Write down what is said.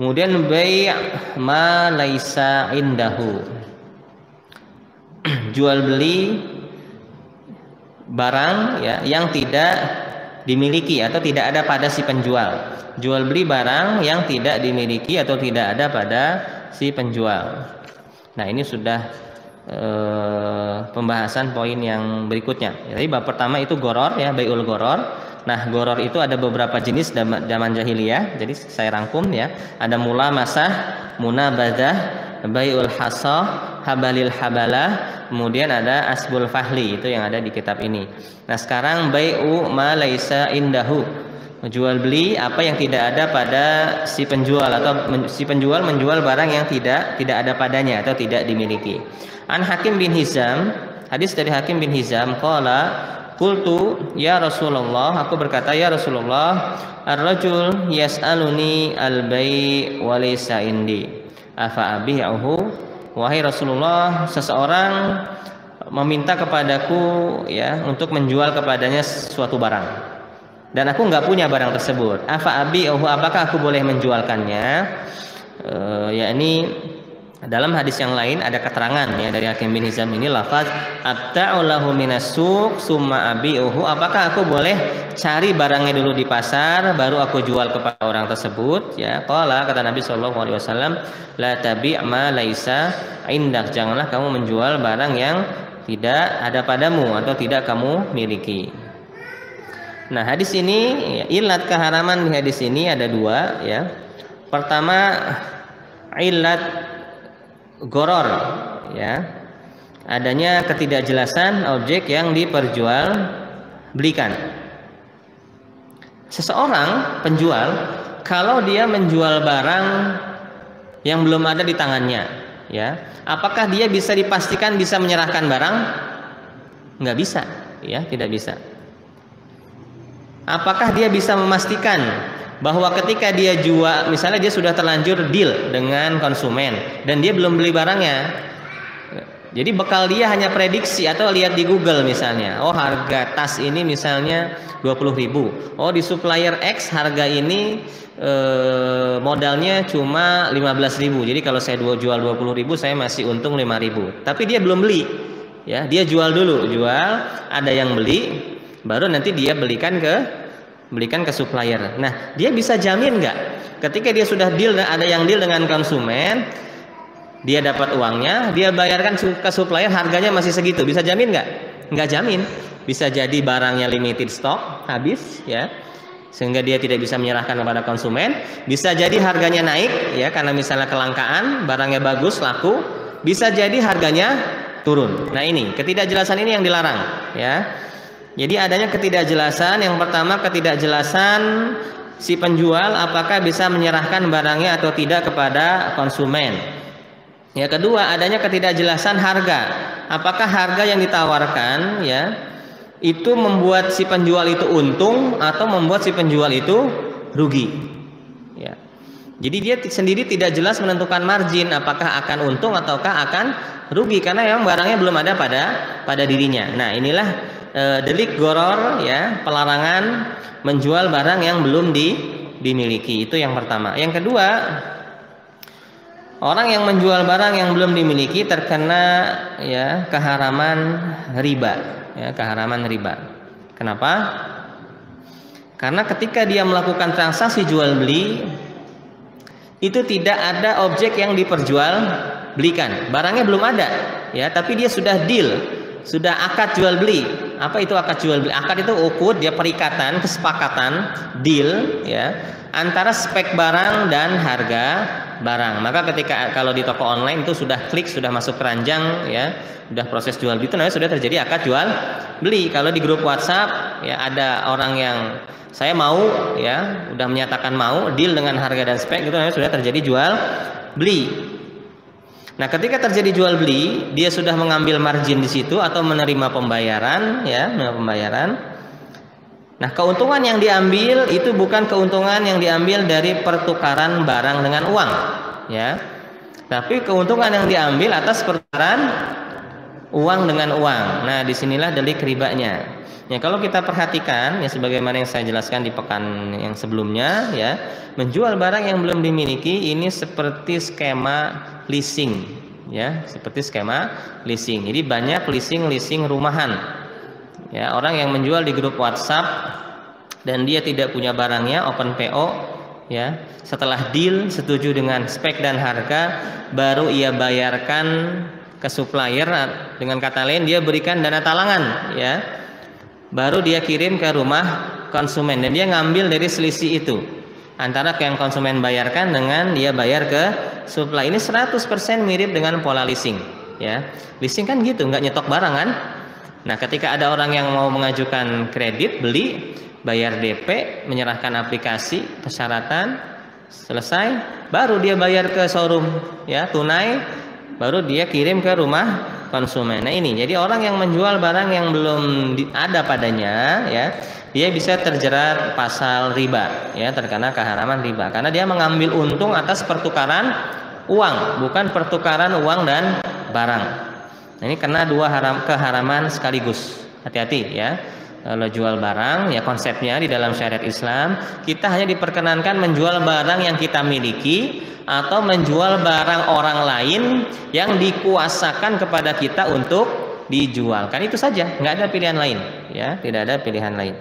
Kemudian bai' ma laisa indahu. Jual beli barang ya yang tidak dimiliki atau tidak ada pada si penjual. Jual beli barang yang tidak dimiliki atau tidak ada pada si penjual. Nah, ini sudah pembahasan poin yang berikutnya. Jadi bab pertama itu goror ya, bai'ul goror. Nah, goror itu ada beberapa jenis zaman jahiliyah. Jadi saya rangkum ya. Ada mulamasah, munabadah, bai'ul hasah, habalil habalah, kemudian ada asbul fahli, itu yang ada di kitab ini. Nah, sekarang bai'u ma laisa indahu. Jual beli apa yang tidak ada pada si penjual atau si penjual menjual barang yang tidak ada padanya atau tidak dimiliki. An Hakim bin Hizam, hadis dari Hakim bin Hizam, qala qultu ya Rasulullah, aku berkata ya Rasulullah, ar-rajul yas'aluni al-bai' wa laysa indi afa abi'uhu. Wahai Rasulullah, seseorang meminta kepadaku ya untuk menjual kepadanya suatu barang dan aku nggak punya barang tersebut. Afa abi'uhu, apakah aku boleh menjualkannya? Yakni dalam hadis yang lain ada keterangan ya dari Hakim bin Hizam ini, lafaz abta'ulahu minasuq summa abi'uhu, apakah aku boleh cari barangnya dulu di pasar baru aku jual kepada orang tersebut ya. Qala, kata Nabi sallallahu alaihi wasallam, la tabi' ma laisa indak, janganlah kamu menjual barang yang tidak ada padamu atau tidak kamu miliki. Nah, hadis ini ya, ilat keharaman di hadis ini ada dua ya. Pertama, ilat goror ya, adanya ketidakjelasan objek yang diperjualbelikan. Seseorang penjual kalau dia menjual barang yang belum ada di tangannya ya, apakah dia bisa dipastikan bisa menyerahkan barang? Nggak bisa ya, tidak bisa. Apakah dia bisa memastikan bahwa ketika dia jual, misalnya dia sudah terlanjur deal dengan konsumen dan dia belum beli barangnya, jadi bekal dia hanya prediksi atau lihat di Google misalnya, oh harga tas ini misalnya 20.000, oh di supplier X harga ini modalnya cuma 15.000, jadi kalau saya jual 20.000 saya masih untung 5.000, tapi dia belum beli ya, dia jual dulu, ada yang beli baru nanti dia belikan ke supplier. Nah, dia bisa jamin nggak ketika dia sudah deal, ada yang deal dengan konsumen, dia dapat uangnya, dia bayarkan ke supplier harganya masih segitu, bisa jamin nggak? Nggak jamin. Bisa jadi barangnya limited stock, habis ya, sehingga dia tidak bisa menyerahkan kepada konsumen. Bisa jadi harganya naik ya, karena misalnya kelangkaan, barangnya bagus, laku. Bisa jadi harganya turun. Nah, ini ketidakjelasan ini yang dilarang ya. Jadi adanya ketidakjelasan. Yang pertama, ketidakjelasan si penjual apakah bisa menyerahkan barangnya atau tidak kepada konsumen. Yang kedua, adanya ketidakjelasan harga. Apakah harga yang ditawarkan ya itu membuat si penjual itu untung atau membuat si penjual itu rugi. Ya. Jadi dia sendiri tidak jelas menentukan margin, apakah akan untung ataukah akan rugi karena memang barangnya belum ada pada dirinya. Nah, inilah delik goror ya, pelarangan menjual barang yang belum dimiliki. Itu yang pertama. Yang kedua, orang yang menjual barang yang belum dimiliki terkena ya keharaman riba ya, keharaman riba. Kenapa? Karena ketika dia melakukan transaksi jual beli itu tidak ada objek yang diperjualbelikan, barangnya belum ada ya, tapi dia sudah deal, sudah akad jual beli. Apa itu akad jual beli? Akad itu ukud, dia perikatan, kesepakatan, deal ya antara spek barang dan harga barang. Maka ketika kalau di toko online itu sudah klik, sudah masuk keranjang ya, sudah proses jual beli, itu namanya sudah terjadi akad jual beli. Kalau di grup WhatsApp ya ada orang yang saya mau ya, udah menyatakan mau deal dengan harga dan spek, itu namanya sudah terjadi jual beli. Nah, ketika terjadi jual beli, dia sudah mengambil margin di situ atau menerima pembayaran ya, menerima pembayaran. Nah, keuntungan yang diambil itu bukan keuntungan yang diambil dari pertukaran barang dengan uang ya. Tapi keuntungan yang diambil atas pertukaran uang dengan uang. Nah, disinilah delik ribanya. Ya, kalau kita perhatikan ya sebagaimana yang saya jelaskan di pekan yang sebelumnya ya, menjual barang yang belum dimiliki ini seperti skema leasing ya, seperti skema leasing. Jadi banyak leasing rumahan. Ya, orang yang menjual di grup WhatsApp dan dia tidak punya barangnya, open PO ya. Setelah deal setuju dengan spek dan harga, baru ia bayarkan ke supplier, dengan kata lain dia berikan dana talangan ya. Baru dia kirim ke rumah konsumen dan dia ngambil dari selisih itu antara yang konsumen bayarkan dengan dia bayar ke supply. Ini 100% mirip dengan pola leasing ya. Leasing kan gitu, nggak nyetok barang kan. Nah, ketika ada orang yang mau mengajukan kredit beli, bayar DP, menyerahkan aplikasi, persyaratan, selesai, baru dia bayar ke showroom ya, tunai, baru dia kirim ke rumah konsumen. Nah, ini jadi orang yang menjual barang yang belum ada padanya ya, dia bisa terjerat pasal riba ya, terkena keharaman riba karena dia mengambil untung atas pertukaran uang, bukan pertukaran uang dan barang. Nah, ini kena dua keharaman sekaligus. Hati-hati ya. Kalau jual barang ya, konsepnya di dalam syariat Islam kita hanya diperkenankan menjual barang yang kita miliki atau menjual barang orang lain yang dikuasakan kepada kita untuk dijual. Kan itu saja, nggak ada pilihan lain ya, tidak ada pilihan lain.